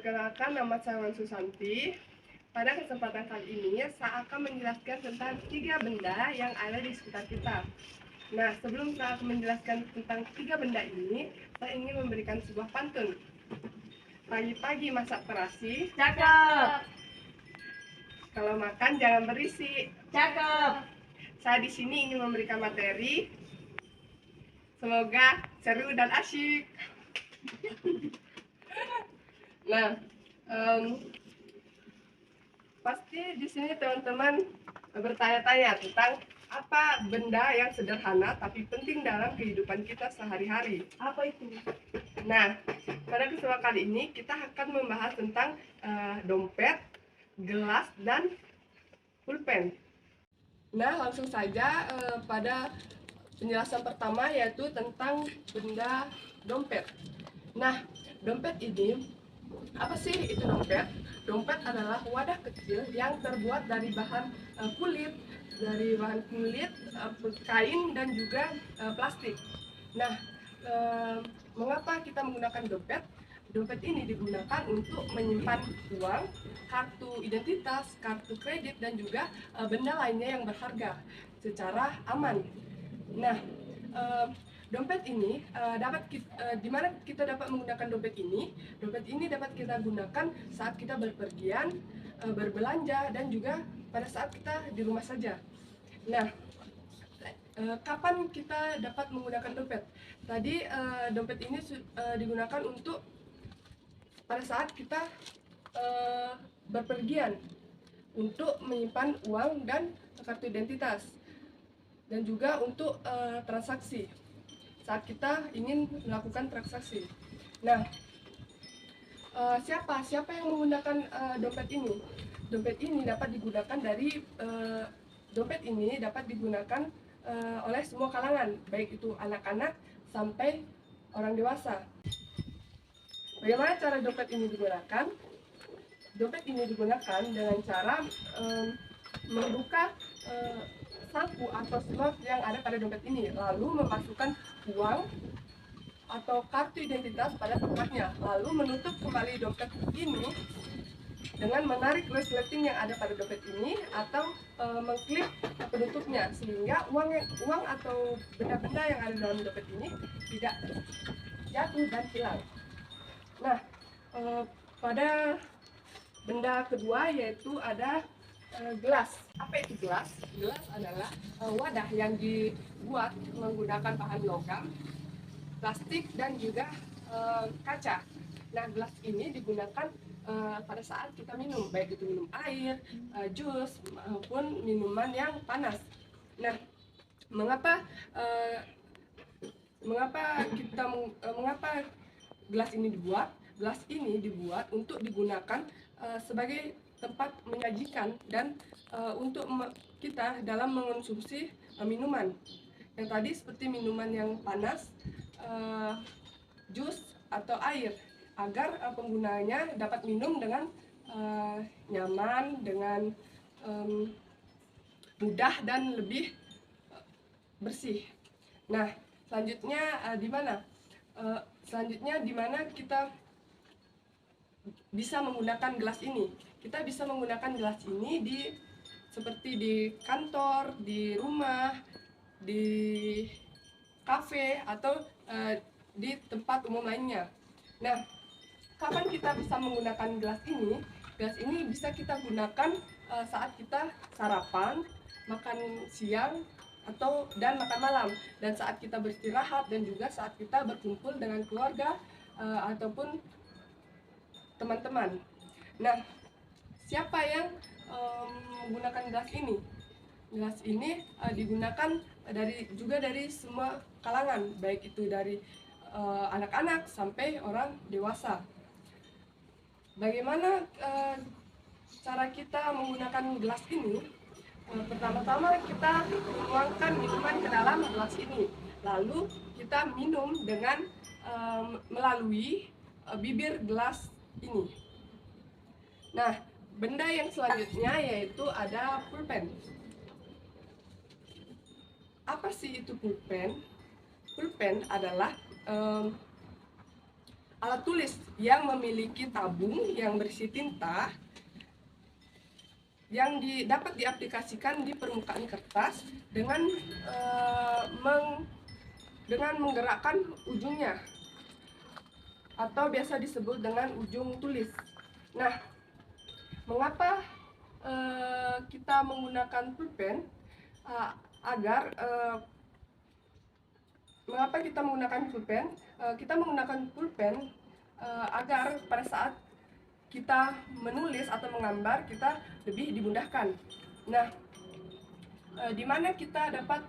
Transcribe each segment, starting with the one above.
Perkenalkan, nama saya Wan Susanti. Pada kesempatan kali ini, saya akan menjelaskan tentang 3 benda yang ada di sekitar kita. Nah, sebelum saya akan menjelaskan tentang 3 benda ini, saya ingin memberikan sebuah pantun. Pagi-pagi masak terasi, Cakep, kalau makan jangan berisi. cakep. Saya di sini ingin memberikan materi. Semoga seru dan asyik. Nah, pasti di sini teman-teman bertanya-tanya tentang apa benda yang sederhana tapi penting dalam kehidupan kita sehari-hari. Apa itu? Nah, pada kesempatan kali ini kita akan membahas tentang dompet, gelas, dan pulpen. Nah, langsung saja pada penjelasan pertama, yaitu tentang benda dompet. Nah, dompet ini, apa sih itu dompet? Dompet adalah wadah kecil yang terbuat dari bahan kulit, kain, dan juga plastik. Nah, mengapa kita menggunakan dompet? Dompet ini digunakan untuk menyimpan uang, kartu identitas, kartu kredit, dan juga benda lainnya yang berharga secara aman. Nah, dompet ini di mana kita dapat menggunakan dompet ini? Dompet ini dapat kita gunakan saat kita berpergian, berbelanja, dan juga pada saat kita di rumah saja. Nah, kapan kita dapat menggunakan dompet? Tadi dompet ini digunakan untuk pada saat kita berpergian untuk menyimpan uang dan kartu identitas, dan juga untuk transaksi saat kita ingin melakukan transaksi. Nah, siapa yang menggunakan dompet ini? Dompet ini dapat digunakan oleh semua kalangan, baik itu anak-anak sampai orang dewasa. Bagaimana cara dompet ini digunakan? Dompet ini digunakan dengan cara membuka saku atau slot yang ada pada dompet ini, lalu memasukkan uang atau kartu identitas pada tempatnya, lalu menutup kembali dompet ini dengan menarik resleting yang ada pada dompet ini atau mengklip penutupnya, sehingga uang atau benda-benda yang ada dalam dompet ini tidak jatuh dan hilang. Nah, pada benda kedua yaitu ada gelas. Apa itu gelas? Gelas adalah wadah yang dibuat menggunakan bahan logam, plastik, dan juga kaca. Nah, gelas ini digunakan pada saat kita minum, baik itu minum air, jus, maupun minuman yang panas. Nah, mengapa gelas ini dibuat? Gelas ini dibuat untuk digunakan sebagai tempat menyajikan dan untuk kita dalam mengonsumsi minuman. Yang tadi seperti minuman yang panas, jus atau air, agar penggunanya dapat minum dengan nyaman, dengan mudah, dan lebih bersih. Nah, selanjutnya di mana kita bisa menggunakan gelas ini? Kita bisa menggunakan gelas ini seperti di kantor, di rumah, di kafe, atau di tempat umum lainnya. Nah, kapan kita bisa menggunakan gelas ini? Gelas ini bisa kita gunakan saat kita sarapan, makan siang, dan makan malam, dan saat kita beristirahat, dan juga saat kita berkumpul dengan keluarga ataupun teman-teman. Nah, siapa yang menggunakan gelas ini? Gelas ini digunakan juga dari semua kalangan, baik itu dari anak-anak sampai orang dewasa. Bagaimana cara kita menggunakan gelas ini? Pertama-tama kita menuangkan minuman ke dalam gelas ini, lalu kita minum dengan melalui bibir gelas ini. Nah, benda yang selanjutnya yaitu ada pulpen. Apa sih itu pulpen? Pulpen adalah alat tulis yang memiliki tabung yang berisi tinta yang dapat diaplikasikan di permukaan kertas dengan menggerakkan ujungnya atau biasa disebut dengan ujung tulis. Nah, mengapa kita menggunakan pulpen? Mengapa kita menggunakan pulpen? Kita menggunakan pulpen agar pada saat kita menulis atau menggambar kita lebih dimudahkan. Nah, di mana kita dapat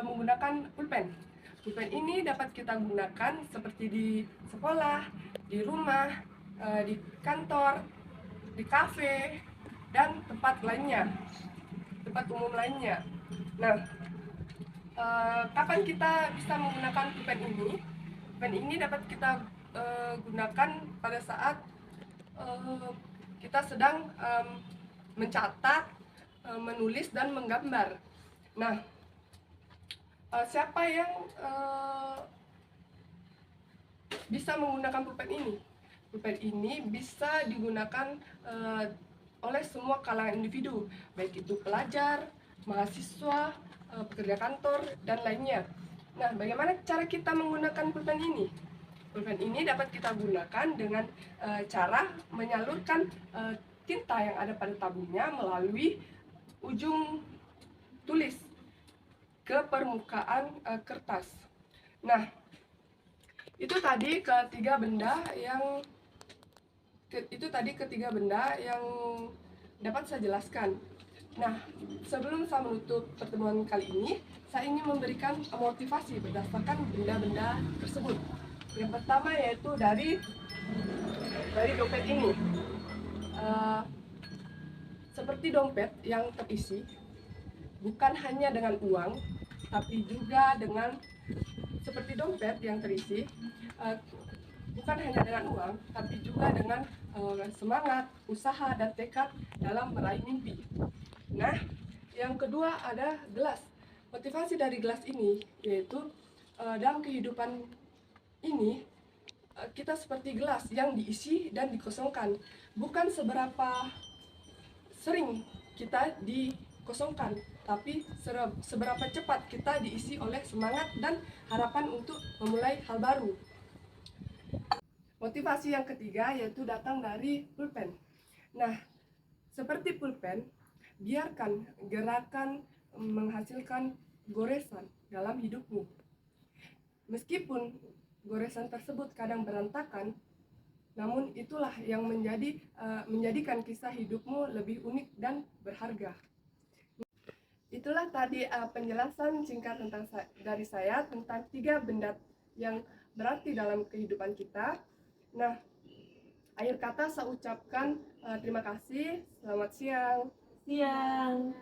menggunakan pulpen? Pulpen ini dapat kita gunakan seperti di sekolah, di rumah, di kantor, di kafe, dan tempat lainnya, tempat umum lainnya. Nah, kapan kita bisa menggunakan pulpen ini? Pulpen ini dapat kita gunakan pada saat kita sedang mencatat, menulis, dan menggambar. Nah, siapa yang bisa menggunakan pulpen ini? Pulpen ini bisa digunakan oleh semua kalangan individu, baik itu pelajar, mahasiswa, pekerja kantor, dan lainnya. Nah, bagaimana cara kita menggunakan pulpen ini? Pulpen ini dapat kita gunakan dengan cara menyalurkan tinta yang ada pada tabungnya melalui ujung tulis ke permukaan kertas. Nah, itu tadi ketiga benda yang dapat saya jelaskan. Nah, sebelum saya menutup pertemuan kali ini, saya ingin memberikan motivasi berdasarkan benda-benda tersebut. Yang pertama yaitu dari dompet ini. Seperti dompet yang terisi bukan hanya dengan uang, tapi juga dengan seperti dompet yang terisi bukan hanya dengan uang, tapi juga dengan semangat, usaha, dan tekad dalam meraih mimpi. Nah, yang kedua ada gelas. Motivasi dari gelas ini yaitu dalam kehidupan ini kita seperti gelas yang diisi dan dikosongkan. Bukan seberapa sering kita dikosongkan, tapi seberapa cepat kita diisi oleh semangat dan harapan untuk memulai hal baru. Motivasi yang ketiga yaitu datang dari pulpen. Nah, seperti pulpen, biarkan gerakan menghasilkan goresan dalam hidupmu. Meskipun goresan tersebut kadang berantakan, namun itulah yang menjadikan kisah hidupmu lebih unik dan berharga. Itulah tadi penjelasan singkat dari saya tentang 3 benda yang berarti dalam kehidupan kita. Nah, akhir kata saya ucapkan terima kasih. Selamat siang. Siang.